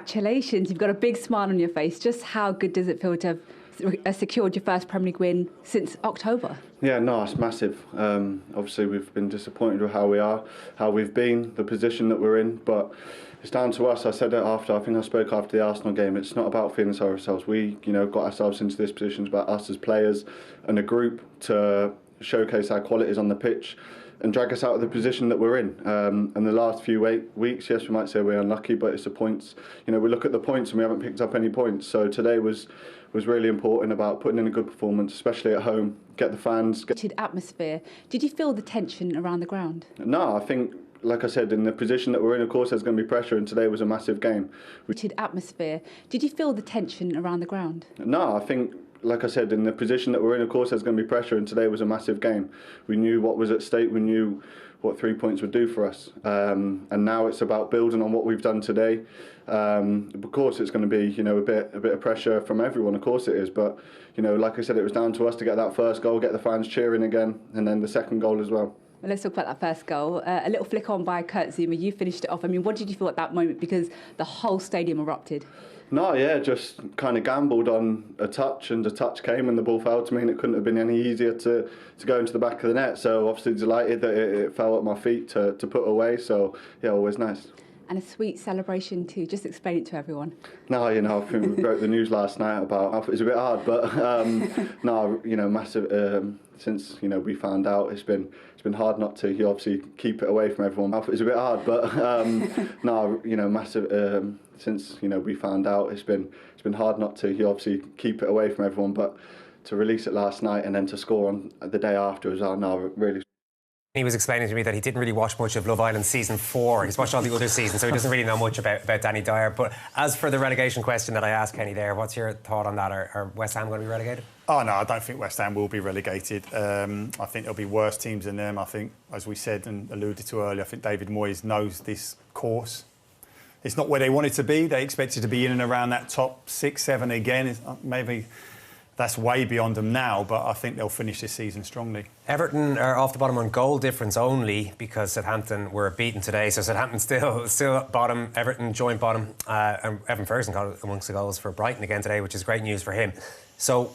Congratulations, you've got a big smile on your face. Just how good does it feel to have secured your first Premier League win since October? Yeah, no, it's massive. Obviously, we've been disappointed with how we are, how we've been, the position that we're in, but it's down to us. I said it after, I think I spoke after the Arsenal game, it's not about feeling sorry for ourselves. We, got ourselves into this position. It's about us as players and a group to showcase our qualities on the pitch and drag us out of the position that we're in. And the last few weeks, yes, we might say we're unlucky, but it's the points. We look at the points and we haven't picked up any points. So today was really important about putting in a good performance, especially at home. Get the fans. Atmosphere. Did you feel the tension around the ground? No, I think, like I said, in the position that we're in, of course, there's going to be pressure, and today was a massive game. Atmosphere. Did you feel the tension around the ground? No, I think, like I said, in the position that we're in, of course, there's going to be pressure, and today was a massive game. We knew what was at stake. We knew what 3 points would do for us, and now it's about building on what we've done today. Of course, it's going to be a bit of pressure from everyone. Of course, it is. But like I said, it was down to us to get that first goal, get the fans cheering again, and then the second goal as well. Well, let's talk about that first goal. A little flick on by Kurt Zuma. You finished it off. I mean, what did you feel at that moment? Because the whole stadium erupted. No, yeah, just kind of gambled on a touch, and the touch came and the ball fell to me, and it couldn't have been any easier to go into the back of the net. So obviously delighted that it fell at my feet to put away. So yeah, always nice. And a sweet celebration too. Just explain it to everyone. No, I think we broke the news last night about. It's a bit hard, but no, massive. Since we found out, it's been hard not to. You obviously keep it away from everyone. It's a bit hard, but no, massive. Since we found out, it's been hard not to. You obviously keep it away from everyone, but to release it last night and then to score on the day after was really. He was explaining to me that he didn't really watch much of Love Island season 4. He's watched all the other seasons, so he doesn't really know much about Danny Dyer. But as for the relegation question that I asked Kenny there, what's your thought on that? Are West Ham going to be relegated? Oh no, I don't think West Ham will be relegated. I think there'll be worse teams than them. I think, as we said and alluded to earlier, I think David Moyes knows this course. It's not where they want it to be. They expected to be in and around that top 6, 7 again. Maybe that's way beyond them now, but I think they'll finish this season strongly. Everton are off the bottom on goal difference only because Southampton were beaten today. So Southampton still bottom, Everton joint bottom. And Evan Ferguson got amongst the goals for Brighton again today, which is great news for him. So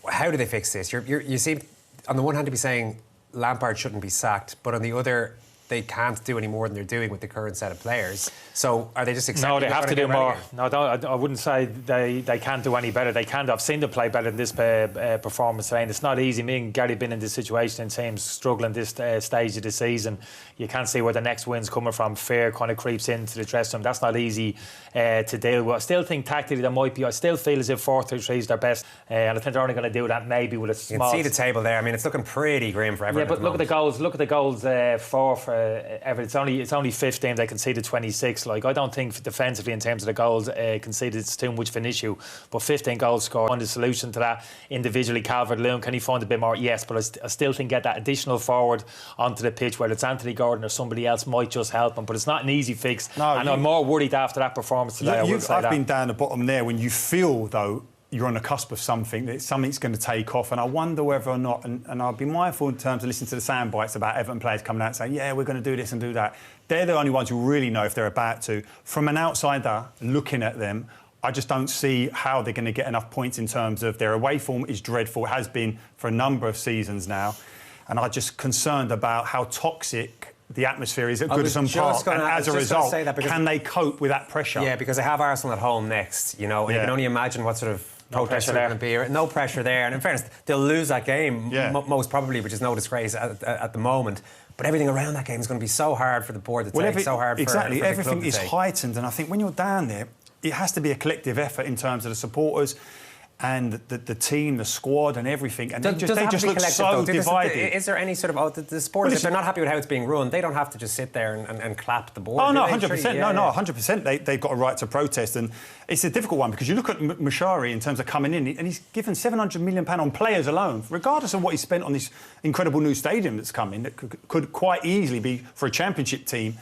how do they fix this? You seem, on the one hand, to be saying Lampard shouldn't be sacked, but on the other, they can't do any more than they're doing with the current set of players. So are they just accepting? No, they have to do more. No, I wouldn't say they can't do any better. They can. I've seen them play better in this performance today, and it's not easy. Me and Gary been in this situation and teams struggling this stage of the season. You can't see where the next win's coming from. Fear kind of creeps into the dressing room. That's not easy to deal with. I still think tactically there might be. I still feel as if 4-3-3 is their best, and I think they're only going to do that maybe with a small. You can see the table there. I mean, it's looking pretty grim for Everton. Yeah, but look at the goals. Look at the goals for Everton. It's only 15. They conceded 26. Like, I don't think defensively in terms of the goals conceded it's too much of an issue. But 15 goals scored. Find the solution to that individually. Calvert-Lewin, can he find a bit more? Yes, but I still think get that additional forward onto the pitch, whether it's Anthony Gordon or somebody else, might just help him. But it's not an easy fix. No, and I'm more worried after that performance today. I've been down the bottom there when you feel though you're on the cusp of something, that something's going to take off, and I wonder whether or not, and I'll be mindful in terms of listening to the sound bites about Everton players coming out and saying, yeah, we're going to do this and do that. They're the only ones who really know if they're about to. From an outsider looking at them, I just don't see how they're going to get enough points in terms of their away form is dreadful, it has been for a number of seasons now, and I'm just concerned about how toxic the atmosphere is at Goodison Park, and as a result, can they cope with that pressure? Yeah, because they have Arsenal at home next, and you can only imagine what sort of protests are going to be. No pressure there, and in fairness, they'll lose that game most probably, which is no disgrace at the moment. But everything around that game is going to be so hard for the board to take, so hard for everything the club to is take. heightened, and I think when you're down there, it has to be a collective effort in terms of the supporters and the team, the squad, and everything. And they just look so divided. Is there any sort of the supporters? If they're not happy with how it's being run, they don't have to just sit there and clap the board. Oh no, 100%. No, 100%. They've got a right to protest, and it's a difficult one because you look at Mashari in terms of coming in, and he's given £700 million on players alone, regardless of what he spent on this incredible new stadium that's coming. That could quite easily be for a championship team.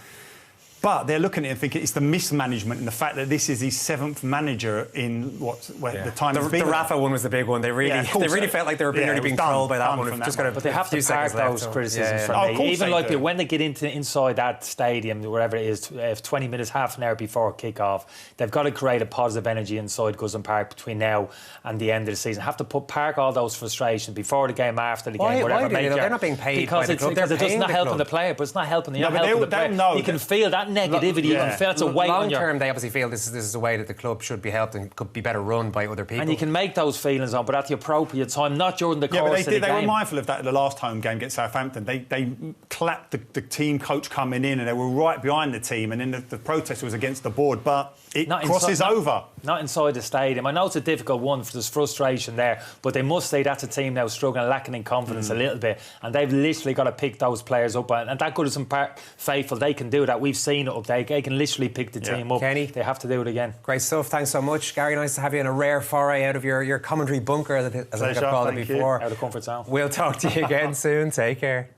But they're looking at it and thinking it's the mismanagement and the fact that this is his 7th manager in the time he's been. The Rafa one was the big one. They really felt like they were nearly being trolled by that one. But they have to park those criticisms for me. Even like when they get inside that stadium, wherever it is, 20 minutes, half an hour before kick-off, they've got to create a positive energy inside Goodison Park between now and the end of the season. Have to park all those frustrations before the game, after the game, whatever. They're not being paid by the club. Because it's not helping the player, but it's not helping the player. You can feel that negativity. You can feel it's a weight on you. Long term, they obviously feel this is a way that the club should be helped and could be better run by other people. And you can make those feelings on, but at the appropriate time, not during the course of the game. They were mindful of that at the last home game against Southampton. They clapped the team coach coming in, and they were right behind the team, and then the protest was against the board, but it crosses over. Not inside the stadium. I know it's a difficult one, there's frustration there, but they must say that's a team now struggling, lacking in confidence a little bit, and they've literally got to pick those players up, and that Goodison Park faithful, they can do that. We've seen it up there. They can literally pick the team up. Kenny, they have to do it again. Great stuff. Thanks so much, Gary. Nice to have you in a rare foray out of your commentary bunker, as I think I've called it before. Out of comfort zone. We'll talk to you again soon. Take care.